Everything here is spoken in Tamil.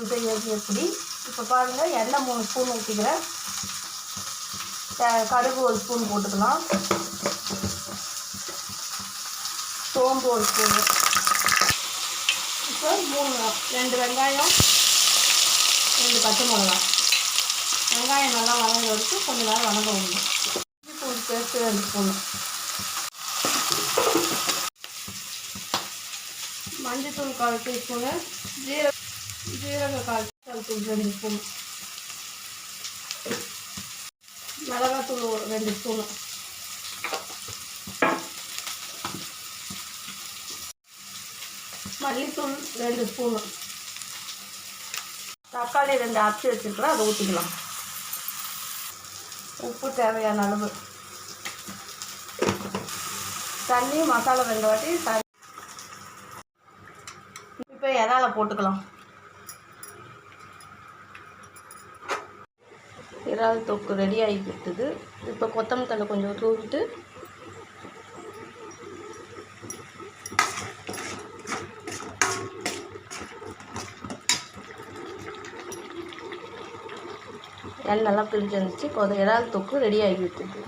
தொக்கு செய்யறது எப்படி. இப்போ பாருங்கள், எண்ணெய் 3 ஸ்பூன் ஊற்றிக்கிறேன். கடுகு 1 ஸ்பூன் போட்டுக்கலாம். சோம்பு 1 ஸ்பூனு. இப்போ 2 வெங்காயம், 2 பச்சை மிளகா. வெங்காயம் நல்லா வதங்க வச்சு கொஞ்சம் நேரம் வதங்க விடணும். இஞ்சி பூண்டு பேஸ்ட்டு 2 ஸ்பூனு. மஞ்சத்தூள் 1/4 டீஸ்பூனு. ஜீரக 1/4 டீஸ்பூன் 2 ஸ்பூன். மிளகாத்தூள் 2 ஸ்பூனு. மல்லித்தூள் 2 ஸ்பூனு. தக்காளி 2 அரைச்சி வச்சுருக்கிறேன், அதை ஊற்றிக்கலாம். உப்பு தேவையான அளவு. தண்ணி மசாலா 2 வாட்டி தண்ணி. இப்போ இறால போட்டுக்கலாம். இறால் தொக்கு ரெடி ஆகிக்கிட்டுது. இப்போ கொத்தமல்லி தழை கொஞ்சம் தூவிட்டு எண்ணெய் நல்லா பிரிஞ்சு வந்துச்சு. இறால் தொக்கு ரெடி ஆகிவிட்டுது.